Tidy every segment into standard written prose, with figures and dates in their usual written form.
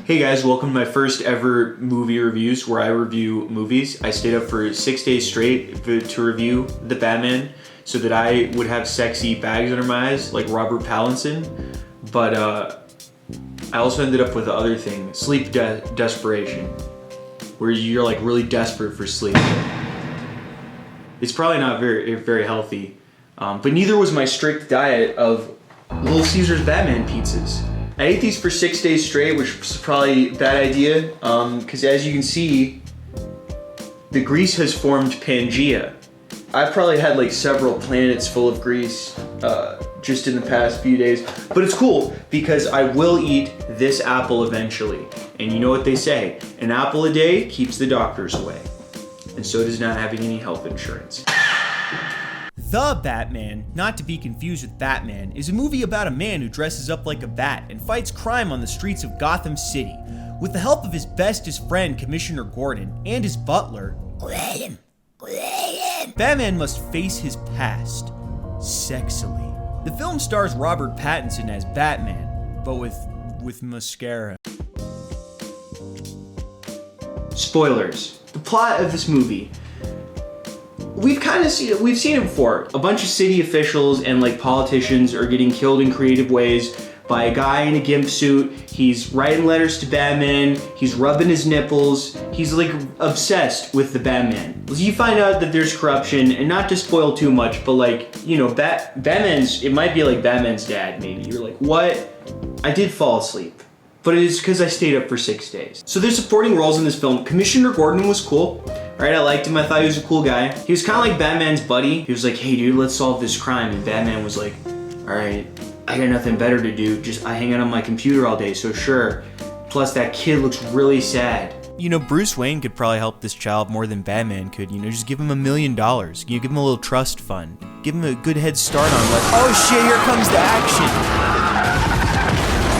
Hey guys, welcome to my first ever movie reviews where I review movies. I stayed up for 6 days straight to review The Batman so that I would have sexy bags under my eyes like Robert Pattinson. But I also ended up with the other thing, sleep desperation, where you're like really desperate for sleep. It's probably not very healthy, but neither was my strict diet of Little Caesars Batman pizzas. I ate these for 6 days straight, which was probably a bad idea, because as you can see, the grease has formed Pangea. I've probably had like several planets full of grease just in the past few days, but it's cool because I will eat this apple eventually. And you know what they say, an apple a day keeps the doctors away. And so does not having any health insurance. The Batman, not to be confused with Batman, is a movie about a man who dresses up like a bat and fights crime on the streets of Gotham City. With the help of his bestest friend, Commissioner Gordon, and his butler, Batman must face his past, sexily. The film stars Robert Pattinson as Batman, but with mascara. Spoilers. The plot of this movie. We've seen it before. A bunch of city officials and like politicians are getting killed in creative ways by a guy in a gimp suit. He's writing letters to Batman. He's rubbing his nipples. He's like obsessed with the Batman. You find out that there's corruption, and not to spoil too much, but like, you know, it might be like Batman's dad maybe. You're like, what? I did fall asleep, but it is because I stayed up for 6 days. So there's supporting roles in this film. Commissioner Gordon was cool. Right, I liked him. I thought he was a cool guy. He was kind of like Batman's buddy. He was like, hey dude, let's solve this crime. And Batman was like, all right, I got nothing better to do. I hang out on my computer all day, so sure. Plus that kid looks really sad. You know, Bruce Wayne could probably help this child more than Batman could. You know, just give him $1 million. You give him a little trust fund. Give him a good head start on like, oh shit, here comes the action.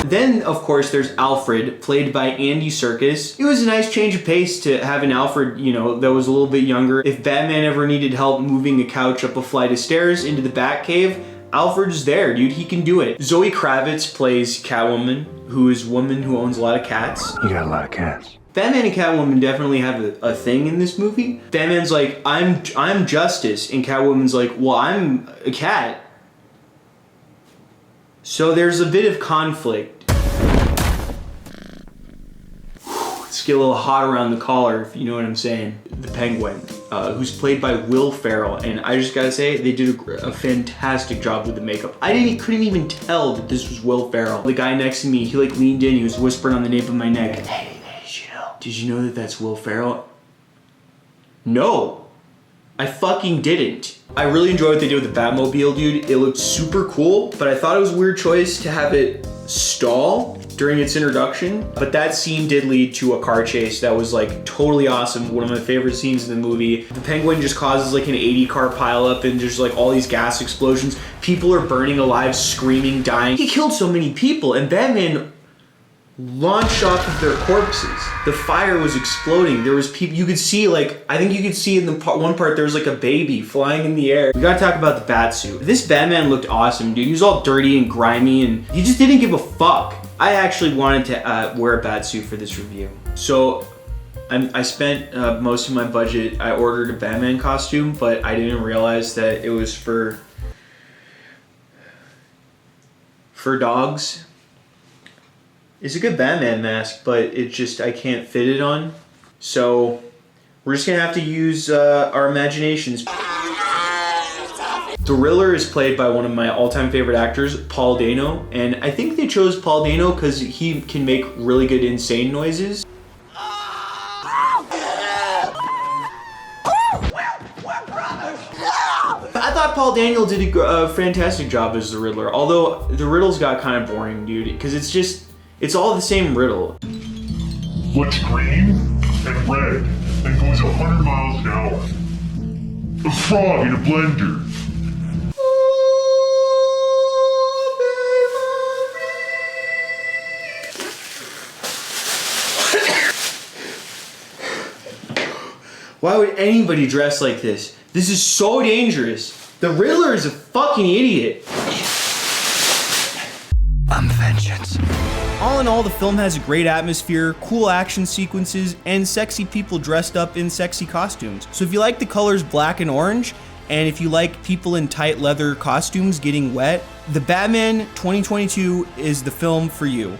Then, of course, there's Alfred, played by Andy Serkis. It was a nice change of pace to have an Alfred, you know, that was a little bit younger. If Batman ever needed help moving a couch up a flight of stairs into the Batcave, Alfred's there, dude. He can do it. Zoe Kravitz plays Catwoman, who is a woman who owns a lot of cats. You got a lot of cats. Batman and Catwoman definitely have a thing in this movie. Batman's like, I'm justice, and Catwoman's like, well, I'm a cat. So there's a bit of conflict. Let's get a little hot around the collar, if you know what I'm saying. The Penguin, who's played by Will Ferrell, and I just gotta say, they did a fantastic job with the makeup. Couldn't even tell that this was Will Ferrell. The guy next to me, he like leaned in, he was whispering on the nape of my neck. Hey, did you know that that's Will Ferrell? No, I fucking didn't. I really enjoyed what they did with the Batmobile, dude. It looked super cool, but I thought it was a weird choice to have it stall during its introduction. But that scene did lead to a car chase that was like totally awesome. One of my favorite scenes in the movie. The Penguin just causes like an 80 car pileup and just like all these gas explosions. People are burning alive, screaming, dying. He killed so many people, and Batman launched off of their corpses. The fire was exploding. There was people, you could see like, I think you could see in the one part there was like a baby flying in the air. We gotta talk about the Batsuit. This Batman looked awesome, dude. He was all dirty and grimy and he just didn't give a fuck. I actually wanted to wear a Batsuit for this review. So I spent most of my budget. I ordered a Batman costume, but I didn't realize that it was for dogs. It's a good Batman mask, but I can't fit it on. So we're just gonna have to use our imaginations. The Riddler is played by one of my all-time favorite actors, Paul Dano, and I think they chose Paul Dano because he can make really good insane noises. I thought Paul Dano did a fantastic job as the Riddler, although the riddles got kind of boring, dude, because it's all the same riddle. What's green and red and goes 100 miles an hour? A frog in a blender. Why would anybody dress like this? This is so dangerous. The Riddler is a fucking idiot. I'm vengeance. All in all, the film has a great atmosphere, cool action sequences, and sexy people dressed up in sexy costumes. So if you like the colors black and orange, and if you like people in tight leather costumes getting wet, The Batman 2022 is the film for you.